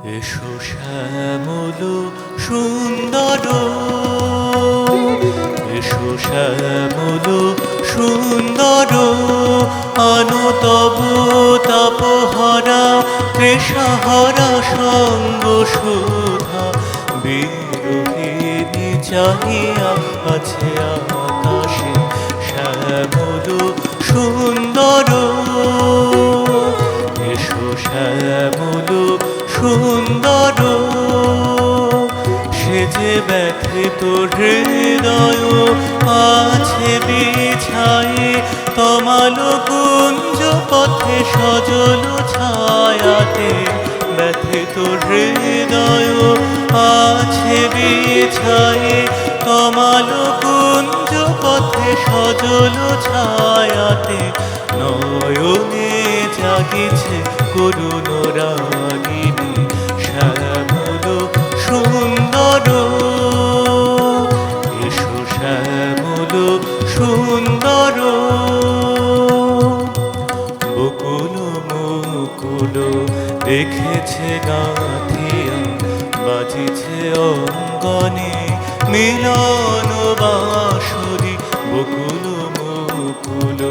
এসো শ্যামল সুন্দর, এসো শ্যামল সুন্দর, আনো তব তাপহারা তৃষাহারা সঙ্গ সুধা। বিরোহিণী চাহিয়া আছে আকাশে শ্যামল সুন্দর, এসো শ্যামল সুন্দর। সে যে ব্যথিত হৃদয় আছে বিছায়ে তমাল কুঞ্জ পথে সজল ছায়াতে। ব্যথিত হৃদয় আছে বিছায়ে তমাল কুঞ্জ পথে সজল ছায়াতে। নয়নে জাগিছে করুণ রাগিনী শ্যামল সুন্দর, এসো শ্যামল সুন্দর। বকুল মুকুল দেখেছে গাঁথিয়া বাজিছে অঙ্গনে মিলন বাঁশরি। বকুল মুকুল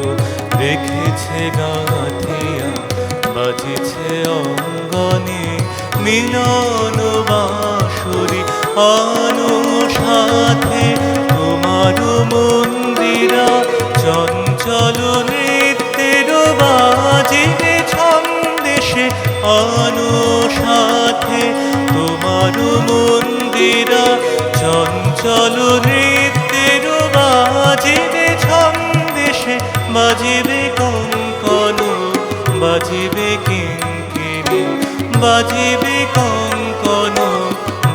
দেখেছে গাঁথিয়া বাজিছে অঙ্গনে মিলন বাঁশরি। আনো সাথে তোমার মন্দিরা চঞ্চল নৃত্যের বাজিবে ছন্দেশে। আনো সাথে তোমার মন্দিরা চঞ্চল নৃত্যের বাজিবে ছন্দেশে। বাজিবে কঙ্কন বাজিবে কিঙ্কিণী, বাজিবে কঙ্কন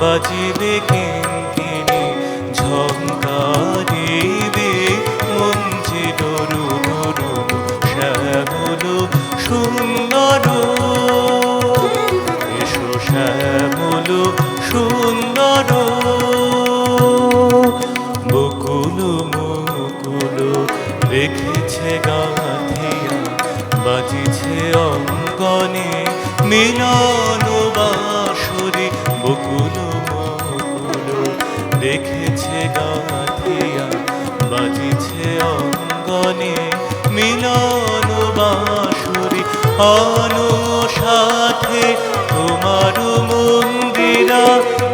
বাজিবে কিঙ্কিণী। ঝঙ্কারিবে মঞ্জির রুনু রুনু শ্যামল সুন্দর, এসো শ্যামল সুন্দর। বকুল মুকুল দেখেছে গাঁথিয়া বাজিছে অঙ্গনে মিলন বাঁশরি। বকুল মুকুল দেখেছে গাঁথিয়া বাজিছে অঙ্গনে মিলন বাঁশরি। আনো সাথে তোমার মন্দিরা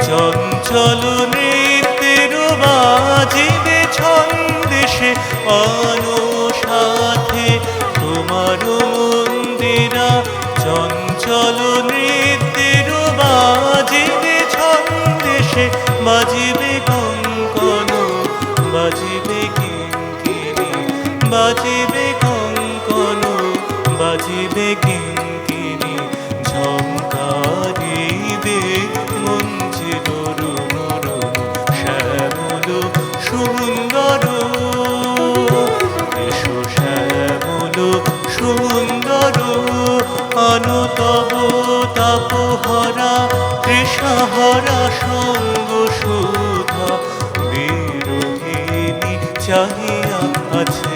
চঞ্চল নৃত্যের বাজিবে ছন্দেশে। আনো সাথে তোমার মন্দিরা চঞ্চল নৃত্যের বাজিবে ছন্দেশে। বাজিবে কঙ্কন বাজিবে কিঙ্কিণী, বাজিবে কঙ্কন বাজিবে কিঙ্কিণী। ঝঙ্কারিবে মঞ্জির রুনু রুনু শ্যামল সুন্দর, এসো শ্যামল সুন্দর। আনো তব তাপহারা তৃষাহারা সঙ্গ সুধা। বিরোহিণী চাহিয়া আছে